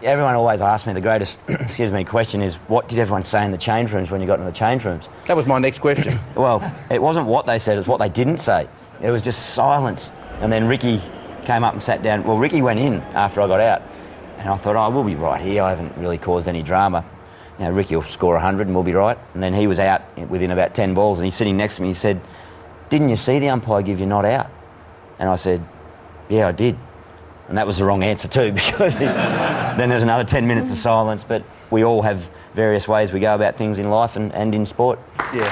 Everyone always asks me the greatest question is, what did everyone say in the change rooms when you got in the change rooms? That was my next question. Well, it wasn't what they said, it was what they didn't say. It was just silence. And then Ricky came up and sat down. Well, Ricky went in after I got out, and I thought, we'll be right here. I haven't really caused any drama. You know, Ricky will score 100 and we'll be right. And then he was out within about 10 balls, and he's sitting next to me. He said, "Didn't you see the umpire give you not out?" And I said, "Yeah, I did." And that was the wrong answer too, because then there's another 10 minutes of silence. But we all have various ways we go about things in life and in sport. Yeah.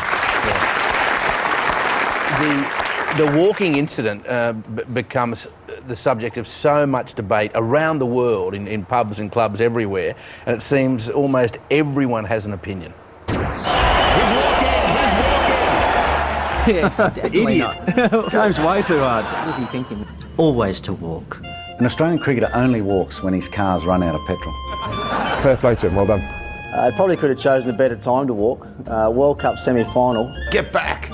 The walking incident becomes the subject of so much debate around the world in pubs and clubs everywhere, and it seems almost everyone has an opinion. He's walking! Yeah, idiot. James way too hard. What was he thinking? Always to walk. An Australian cricketer only walks when his car's run out of petrol. Fair play to him, well done. He probably could have chosen a better time to walk. World Cup semi-final. Get back!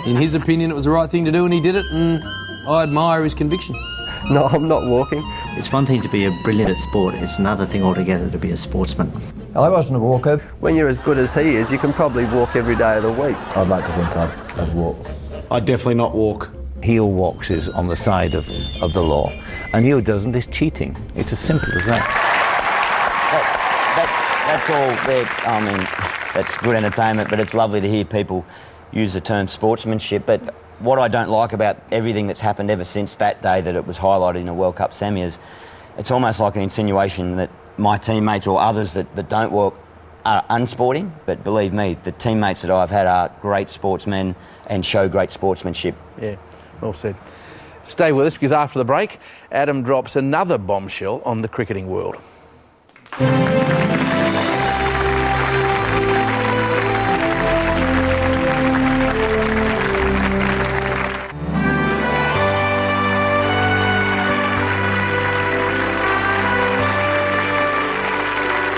In his opinion, it was the right thing to do, and he did it, and I admire his conviction. No, I'm not walking. It's one thing to be a brilliant at sport, it's another thing altogether to be a sportsman. I wasn't a walker. When you're as good as he is, you can probably walk every day of the week. I'd like to think I'd walk. I'd definitely not walk. He who walks is on the side of the law, and he who doesn't is cheating. It's as simple as that. That's all there. I mean, that's good entertainment, but it's lovely to hear people use the term sportsmanship. But what I don't like about everything that's happened ever since that day that it was highlighted in a World Cup semi is it's almost like an insinuation that my teammates or others that don't walk are unsporting. But believe me, the teammates that I've had are great sportsmen and show great sportsmanship. Yeah, well said. Stay with us, because after the break, Adam drops another bombshell on the cricketing world.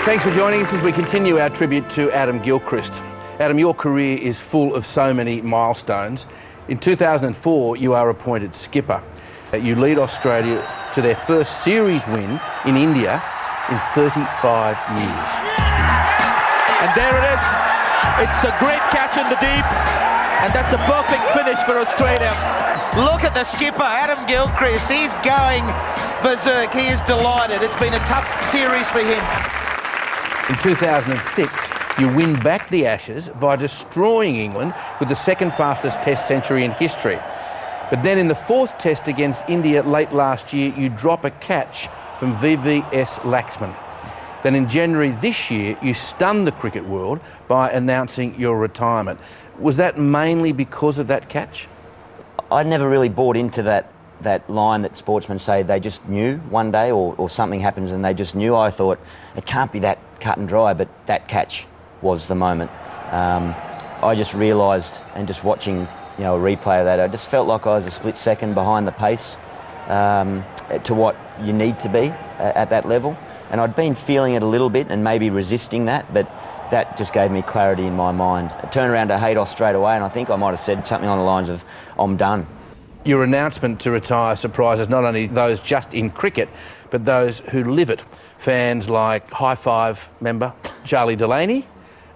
Thanks for joining us as we continue our tribute to Adam Gilchrist. Adam, your career is full of so many milestones. In 2004, you are appointed skipper. You lead Australia to their first series win in India in 35 years. And there it is. It's a great catch in the deep, and that's a perfect finish for Australia. Look at the skipper, Adam Gilchrist. He's going berserk. He is delighted. It's been a tough series for him. In 2006, you win back the Ashes by destroying England with the second fastest Test century in history. But then in the fourth Test against India late last year, you drop a catch from VVS Laxman. Then in January this year, you stunned the cricket world by announcing your retirement. Was that mainly because of that catch? I never really bought into that line that sportsmen say they just knew one day, or something happens and they just knew. I thought it can't be that cut and dry, but that catch was the moment. I just realised, and just watching a replay of that, I just felt like I was a split second behind the pace to what you need to be at that level. And I'd been feeling it a little bit and maybe resisting that, but that just gave me clarity in my mind. I turned around to Haydos straight away, and I think I might have said something on the lines of, "I'm done." Your announcement to retire surprises not only those just in cricket, but those who live it. Fans like High Five member Charlie Delaney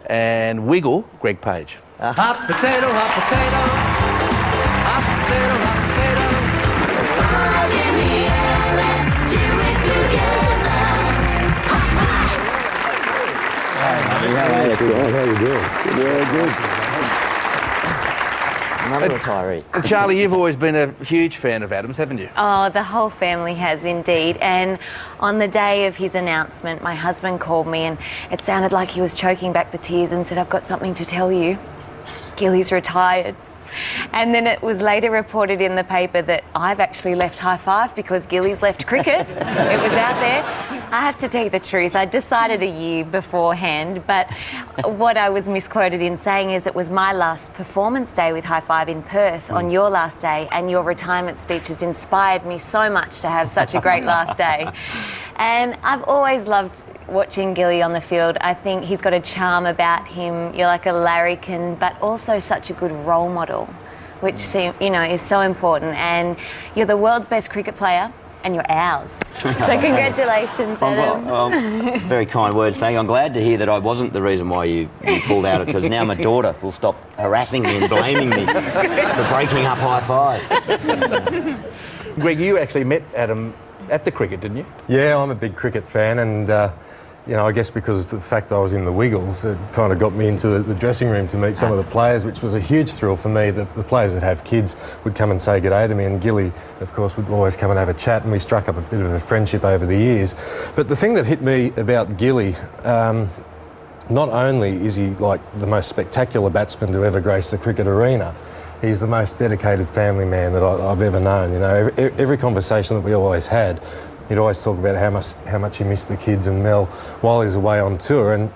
and Wiggle Greg Page. Hot potato, hot potato. Hot potato, hot potato. Fire in the air, let's do it together. How you doing? Yeah, good. Another retiree. Charlie, you've always been a huge fan of Adam's, haven't you? Oh, the whole family has indeed. And on the day of his announcement, my husband called me and it sounded like he was choking back the tears and said, "I've got something to tell you. Gilly's retired." And then it was later reported in the paper that I've actually left High Five because Gilly's left cricket. It was out there. I have to tell you the truth. I decided a year beforehand, but what I was misquoted in saying is it was my last performance day with High Five in Perth on your last day, and your retirement speech has inspired me so much to have such a great last day. And I've always loved watching Gilly on the field. I think he's got a charm about him. You're like a larrikin, but also such a good role model, which is so important. And you're the world's best cricket player, And you're ours. So congratulations, Adam. Very kind words, thank you. I'm glad to hear that I wasn't the reason why you pulled out, because now my daughter will stop harassing me and blaming me for breaking up high five. Greg, you actually met Adam at the cricket, didn't you? Yeah, I'm a big cricket fan, and you know, I guess because of the fact I was in the Wiggles, it kind of got me into the dressing room to meet some of the players, which was a huge thrill for me. The players that have kids would come and say good day to me, and Gilly, of course, would always come and have a chat, and we struck up a bit of a friendship over the years. But the thing that hit me about Gilly, not only is he like the most spectacular batsman to ever grace the cricket arena, he's the most dedicated family man that I've ever known. You know, every conversation that we always had, he'd always talk about how much he missed the kids and Mel while he was away on tour. And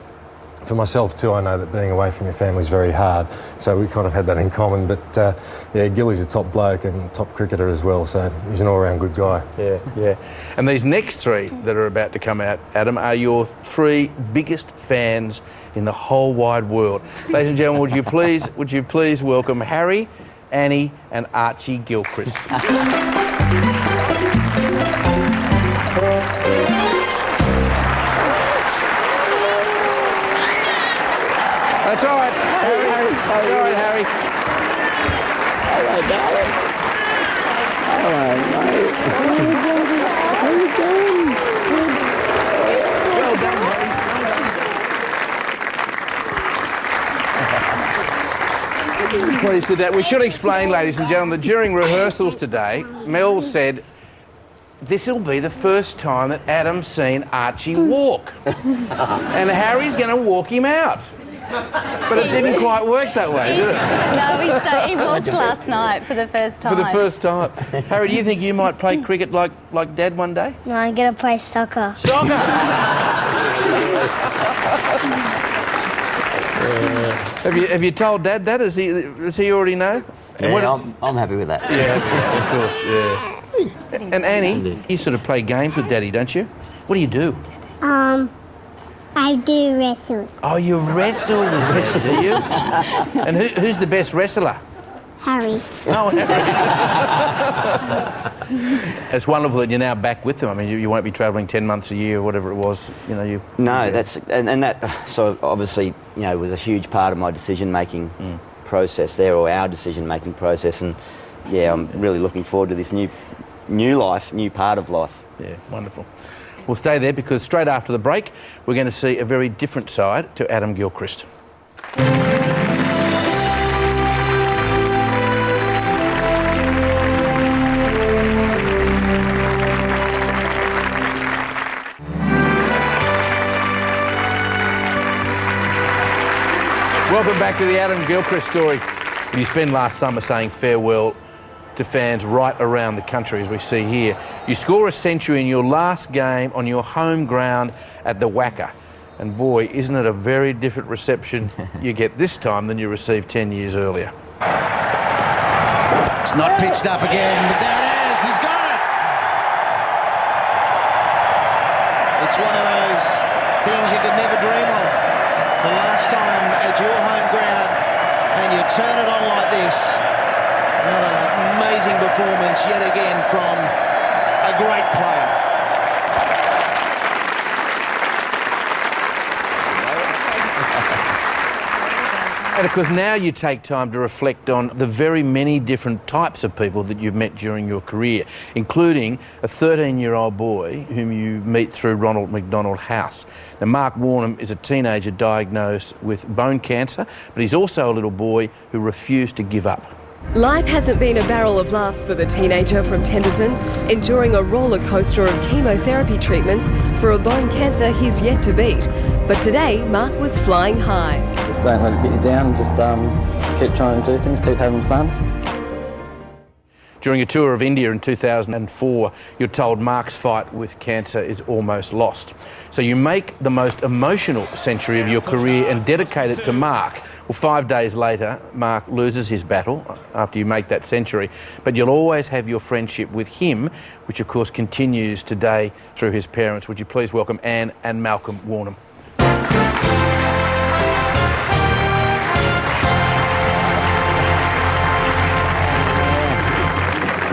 for myself too, I know that being away from your family is very hard, so we kind of had that in common. But yeah, Gilly's a top bloke and top cricketer as well, so he's an all-round good guy. Yeah. And these next three that are about to come out, Adam, are your three biggest fans in the whole wide world. Ladies and gentlemen, would you please welcome Harry, Annie and Archie Gilchrist. That's all right, Harry. All right, Harry. Hello, darling. Hello, mate. How you doing? Well done, Harry. Pleased with that. We should explain, ladies and gentlemen, that during rehearsals today, Mel said this will be the first time that Adam's seen Archie walk. And Harry's going to walk him out. But it didn't quite work that way, did it? No, he walked last night for the first time. For the first time. Harry, do you think you might play cricket like Dad one day? No, I'm going to play soccer. Soccer? Have you told Dad that? Does he already know? Yeah, I'm happy with that. Yeah, of course, yeah. And Annie, you sort of play games with Daddy, don't you? What do you do? I do wrestle. Oh, you wrestle, do you? And who's the best wrestler? Harry. Oh, Harry. It's wonderful that you're now back with them. I mean, you won't be travelling 10 months a year or whatever it was. You know, No, that's and that. So obviously, you know, was a huge part of my decision-making process there, or our decision-making process. And yeah, I'm really looking forward to this new life, new part of life. Yeah, wonderful. We'll stay there because straight after the break, we're going to see a very different side to Adam Gilchrist. Welcome back to the Adam Gilchrist story. You spent last summer saying farewell to fans right around the country, as we see here. You score a century in your last game on your home ground at the Wacker. And boy, isn't it a very different reception you get this time than you received 10 years earlier. It's not pitched up again, but there it is, he's got it! It's one of those things you could never dream of. The last time at your home ground, and you turn it on like this. What an amazing performance yet again from a great player. And of course now you take time to reflect on the very many different types of people that you've met during your career, including a 13-year-old boy whom you meet through Ronald McDonald House. Now, Mark Warnham is a teenager diagnosed with bone cancer, but he's also a little boy who refused to give up. Life hasn't been a barrel of laughs for the teenager from Tenderton, enduring a roller coaster of chemotherapy treatments for a bone cancer he's yet to beat. But today, Mark was flying high. Just don't let it get you down, just keep trying to do things, keep having fun. During a tour of India in 2004, you're told Mark's fight with cancer is almost lost. So you make the most emotional century of your career and dedicate it to Mark. Well, 5 days later, Mark loses his battle after you make that century, but you'll always have your friendship with him, which of course continues today through his parents. Would you please welcome Anne and Malcolm Warnham.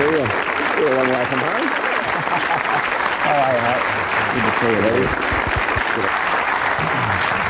You're a long way from home. See you, buddy.